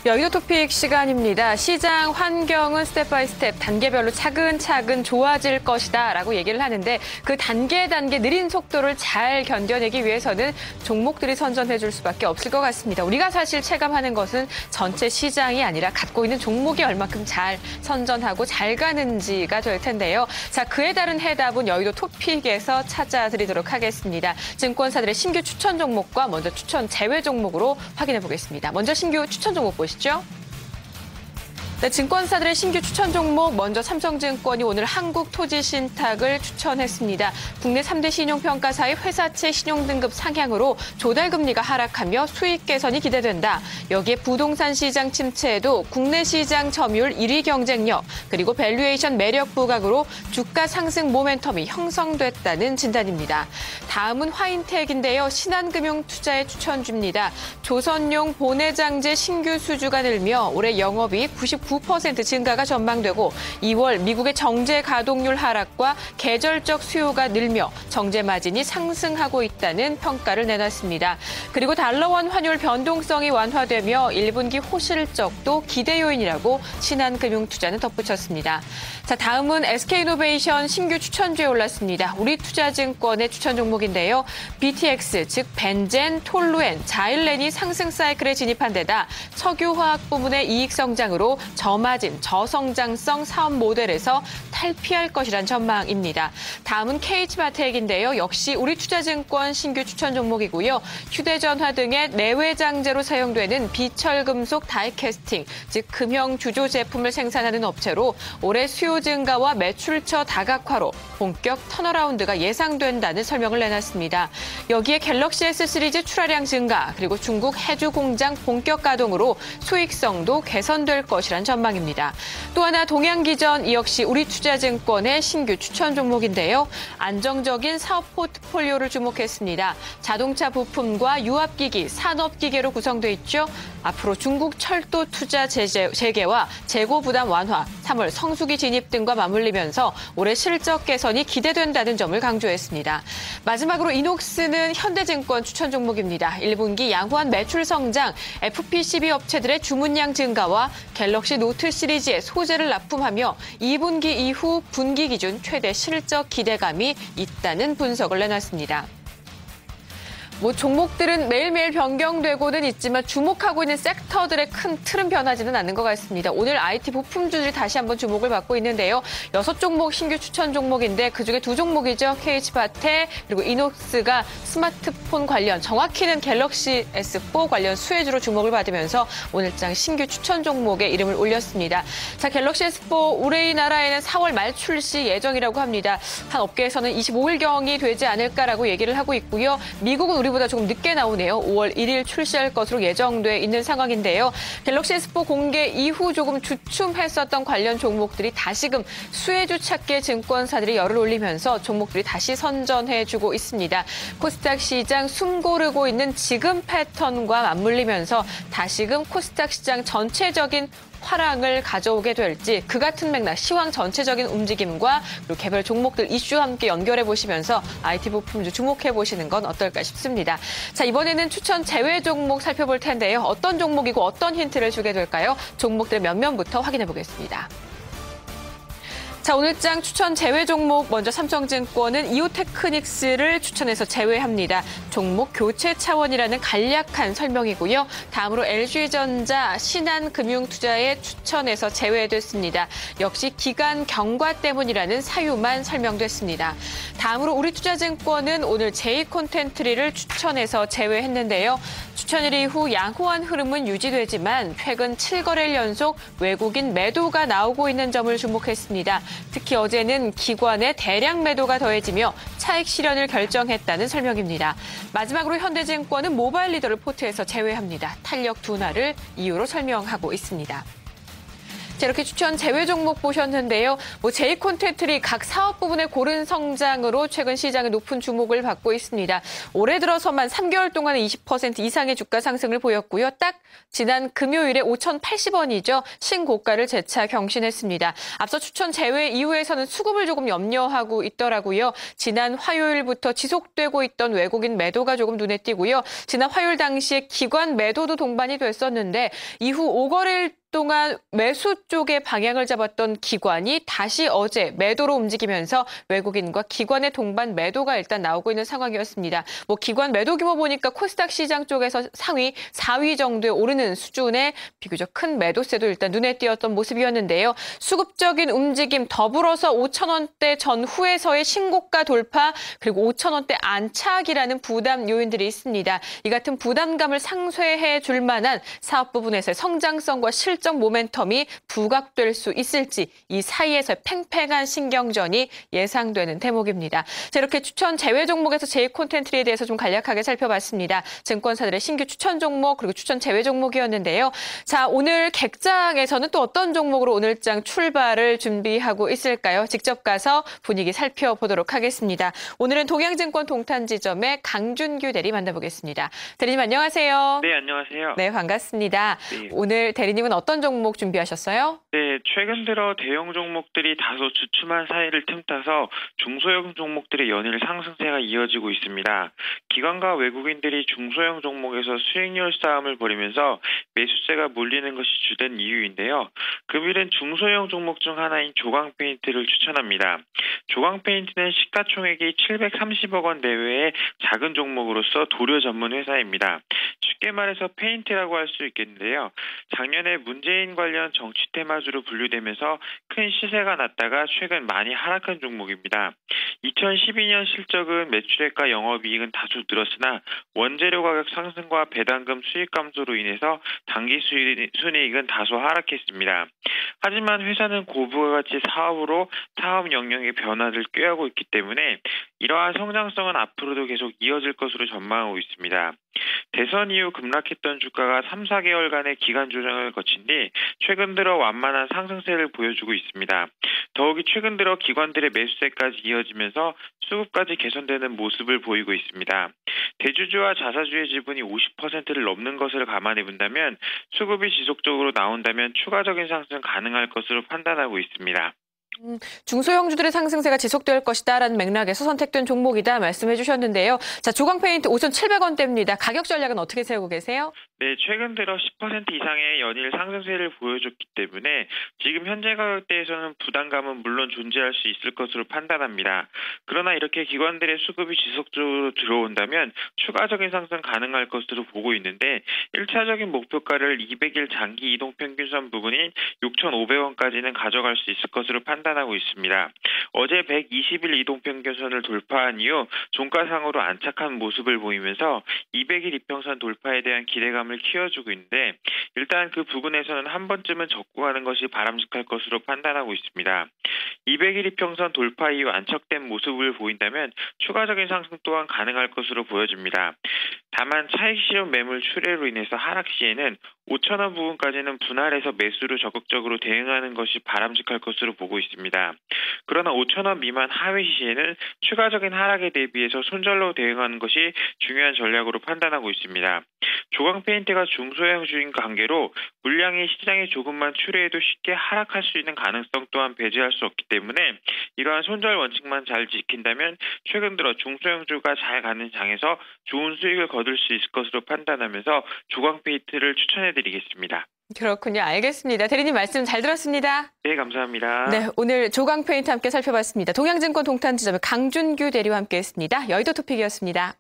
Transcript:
여의도 토픽 시간입니다. 시장 환경은 스텝 바이 스텝 단계별로 차근차근 좋아질 것이다 라고 얘기를 하는데 그 단계 느린 속도를 잘 견뎌내기 위해서는 종목들이 선전해 줄 수밖에 없을 것 같습니다. 우리가 사실 체감하는 것은 전체 시장이 아니라 갖고 있는 종목이 얼마큼 잘 선전하고 잘 가는지가 될 텐데요. 자, 그에 따른 해답은 여의도 토픽에서 찾아드리도록 하겠습니다. 증권사들의 신규 추천 종목과 먼저 추천 제외 종목으로 확인해 보겠습니다. 먼저 신규 추천 종목 보시죠. 네, 증권사들의 신규 추천 종목 먼저 삼성증권이 오늘 한국토지신탁을 추천했습니다. 국내 3대 신용평가사의 회사채 신용등급 상향으로 조달금리가 하락하며 수익 개선이 기대된다. 여기에 부동산 시장 침체에도 국내 시장 점유율 1위 경쟁력 그리고 밸류에이션 매력 부각으로 주가 상승 모멘텀이 형성됐다는 진단입니다. 다음은 화인텍인데요. 신한금융투자에 추천줍니다. 조선용 보내장재 신규 수주가 늘며 올해 영업이익 9% 증가가 전망되고 2월 미국의 정제 가동률 하락과 계절적 수요가 늘며 정제 마진이 상승하고 있다는 평가를 내놨습니다. 그리고 달러원 환율 변동성이 완화되며 1분기 호실적도 기대 요인이라고 신한금융투자는 덧붙였습니다. 자, 다음은 SK이노베이션 신규 추천주에 올랐습니다. 우리투자증권의 추천 종목인데요. BTX, 즉 벤젠, 톨루엔, 자일렌이 상승 사이클에 진입한 데다 석유화학 부문의 이익 성장으로 저마진, 저성장성 사업 모델에서 탈피할 것이란 전망입니다. 다음은 KH바텍인데요. 역시 우리투자증권 신규 추천 종목이고요. 휴대전화 등의 내외장재로 사용되는 비철금속 다이캐스팅, 즉 금형 주조 제품을 생산하는 업체로 올해 수요 증가와 매출처 다각화로 본격 턴어라운드가 예상된다는 설명을 내놨습니다. 여기에 갤럭시 S 시리즈 출하량 증가, 그리고 중국 해주 공장 본격 가동으로 수익성도 개선될 것이란 전망입니다. 또 하나 동양기전, 이 역시 우리투자증권의 신규 추천 종목인데요. 안정적인 사업 포트폴리오를 주목했습니다. 자동차 부품과 유압기기, 산업기계로 구성돼 있죠. 앞으로 중국 철도 투자 재개와 재고 부담 완화, 3월 성수기 진입 등과 맞물리면서 올해 실적 개선이 기대된다는 점을 강조했습니다. 마지막으로 이녹스는 현대증권 추천 종목입니다. 1분기 양호한 매출 성장, FPCB 업체들의 주문량 증가와 갤럭시 노트 시리즈의 소재를 납품하며 2분기 이후 분기 기준 최대 실적 기대감이 있다는 분석을 내놨습니다. 종목들은 매일매일 변경되고는 있지만 주목하고 있는 섹터들의 큰 틀은 변하지는 않는 것 같습니다. 오늘 IT 부품주들이 다시 한번 주목을 받고 있는데요. 6종목 신규 추천 종목인데 그중에 2종목이죠. KH바텍 그리고 이녹스가 스마트폰 관련, 정확히는 갤럭시 S4 관련 수혜주로 주목을 받으면서 오늘장 신규 추천 종목에 이름을 올렸습니다. 자, 갤럭시 S4 우리나라에는 4월 말 출시 예정이라고 합니다. 한 업계에서는 25일경이 되지 않을까라고 얘기를 하고 있고요. 미국은 우리보다 조금 늦게 나오네요. 5월 1일 출시할 것으로 예정돼 있는 상황인데요. 갤럭시 S4 공개 이후 조금 주춤했었던 관련 종목들이 다시금 수혜주 찾기에 증권사들이 열을 올리면서 종목들이 다시 선전해주고 있습니다. 코스닥 시장 숨 고르고 있는 지금 패턴과 맞물리면서 다시금 코스닥 시장 전체적인 화랑을 가져오게 될지 그 같은 맥락 시황 전체적인 움직임과 그리고 개별 종목들 이슈와 함께 연결해 보시면서 IT 부품주 주목해 보시는 건 어떨까 싶습니다. 자, 이번에는 추천 제외 종목 살펴볼 텐데요. 어떤 종목이고 어떤 힌트를 주게 될까요? 종목들의 면면부터 확인해 보겠습니다. 자, 오늘장 추천 제외 종목 먼저 삼성증권은 이오테크닉스를 추천해서 제외합니다. 종목 교체 차원이라는 간략한 설명이고요. 다음으로 LG전자, 신한금융투자에 추천해서 제외됐습니다. 역시 기간 경과 때문이라는 사유만 설명됐습니다. 다음으로 우리투자증권은 오늘 제이콘텐트리를 추천해서 제외했는데요. 추천일 이후 양호한 흐름은 유지되지만 최근 7거래일 연속 외국인 매도가 나오고 있는 점을 주목했습니다. 특히 어제는 기관의 대량 매도가 더해지며 차익 실현을 결정했다는 설명입니다. 마지막으로 현대증권은 모바일 리더를 포트에서 제외합니다. 탄력 둔화를 이유로 설명하고 있습니다. 자, 이렇게 추천 제외 종목 보셨는데요. 제이콘텐트리 각 사업 부분의 고른 성장으로 최근 시장의 높은 주목을 받고 있습니다. 올해 들어서만 3개월 동안에 20% 이상의 주가 상승을 보였고요. 딱 지난 금요일에 5,080원이죠. 신고가를 재차 경신했습니다. 앞서 추천 제외 이후에서는 수급을 조금 염려하고 있더라고요. 지난 화요일부터 지속되고 있던 외국인 매도가 조금 눈에 띄고요. 지난 화요일 당시에 기관 매도도 동반이 됐었는데 이후 5거래일 동안 매수 쪽에 방향을 잡았던 기관이 다시 어제 매도로 움직이면서 외국인과 기관의 동반 매도가 일단 나오고 있는 상황이었습니다. 기관 매도 규모 보니까 코스닥 시장 쪽에서 상위 4위 정도에 오르는 수준의 비교적 큰 매도세도 일단 눈에 띄었던 모습이었는데요. 수급적인 움직임 더불어서 5,000원대 전후에서의 신고가 돌파 그리고 5,000원대 안착이라는 부담 요인들이 있습니다. 이 같은 부담감을 상쇄해 줄 만한 사업 부분에서의 성장성과 실적 모멘텀이 부각될 수 있을지 이 사이에서 팽팽한 신경전이 예상되는 대목입니다. 자, 이렇게 추천 제외 종목에서 제이콘텐트리에 대해서 좀 간략하게 살펴봤습니다. 증권사들의 신규 추천 종목 그리고 추천 제외 종목이었는데요. 자, 오늘 객장에서는 또 어떤 종목으로 오늘장 출발을 준비하고 있을까요? 직접 가서 분위기 살펴보도록 하겠습니다. 오늘은 동양증권 동탄지점의 강준규 대리 만나보겠습니다. 대리님 안녕하세요. 네, 안녕하세요. 네, 반갑습니다. 네. 오늘 대리님은 어떤 종목 준비하셨어요? 네, 최근 들어 대형 종목들이 다소 주춤한 사이를 틈타서 중소형 종목들의 연일 상승세가 이어지고 있습니다. 기관과 외국인들이 중소형 종목에서 수익률 싸움을 벌이면서 매수세가 몰리는 것이 주된 이유인데요. 금일은 중소형 종목 중 하나인 조광페인트를 추천합니다. 조광페인트는 시가총액이 730억 원 내외의 작은 종목으로서 도료 전문 회사입니다. 쉽게 말해서 페인트라고 할 수 있겠는데요. 작년에 문재인 관련 정치 테마주로 분류되면서 큰 시세가 났다가 최근 많이 하락한 종목입니다. 2012년 실적은 매출액과 영업이익은 다소 늘었으나 원재료 가격 상승과 배당금 수익 감소로 인해서 당기 순이익은 다소 하락했습니다. 하지만 회사는 고부가가치 사업으로 사업 영역의 변화를 꾀하고 있기 때문에 이러한 성장성은 앞으로도 계속 이어질 것으로 전망하고 있습니다. 대선 이후 급락했던 주가가 3, 4개월간의 기간 조정을 거친 뒤 최근 들어 완만한 상승세를 보여주고 있습니다. 더욱이 최근 들어 기관들의 매수세까지 이어지면서 수급까지 개선되는 모습을 보이고 있습니다. 대주주와 자사주의 지분이 50%를 넘는 것을 감안해 본다면 수급이 지속적으로 나온다면 추가적인 상승 가능할 것으로 판단하고 있습니다. 중소형주들의 상승세가 지속될 것이다라는 맥락에서 선택된 종목이다 말씀해 주셨는데요. 자, 조광페인트 5,700원대입니다. 가격 전략은 어떻게 세우고 계세요? 네, 최근 들어 10% 이상의 연일 상승세를 보여줬기 때문에 지금 현재 가격대에서는 부담감은 물론 존재할 수 있을 것으로 판단합니다. 그러나 이렇게 기관들의 수급이 지속적으로 들어온다면 추가적인 상승 가능할 것으로 보고 있는데 1차적인 목표가를 200일 장기 이동평균선 부근인 6,500원까지는 가져갈 수 있을 것으로 판단하고 있습니다. 어제 120일 이동평균선을 돌파한 이후 종가상으로 안착한 모습을 보이면서 200일 이평선 돌파에 대한 기대감을 키워주고 있는데 일단 그 부분에서는 한 번쯤은 접근하는 것이 바람직할 것으로 판단하고 있습니다. 200일 이평선 돌파 이후 안착된 모습을 보인다면 추가적인 상승 또한 가능할 것으로 보여집니다. 다만 차익 실현 매물 출회로 인해서 하락 시에는 5,000원 부분까지는 분할해서 매수로 적극적으로 대응하는 것이 바람직할 것으로 보고 있습니다. 그러나 5,000원 미만 하위 시에는 추가적인 하락에 대비해서 손절로 대응하는 것이 중요한 전략으로 판단하고 있습니다. 조광페인트가 중소형주인 관계로 물량이 시장에 조금만 출회해도 쉽게 하락할 수 있는 가능성 또한 배제할 수 없기 때문에 이러한 손절 원칙만 잘 지킨다면 최근 들어 중소형주가 잘 가는 장에서 좋은 수익을 거둘 수 있을 것으로 판단하면서 조광페인트를 추천해드리겠습니다. 그렇군요. 알겠습니다. 대리님 말씀 잘 들었습니다. 네, 감사합니다. 네, 오늘 조광페인트 함께 살펴봤습니다. 동양증권 동탄지점의 강준규 대리와 함께했습니다. 여의도 토픽이었습니다.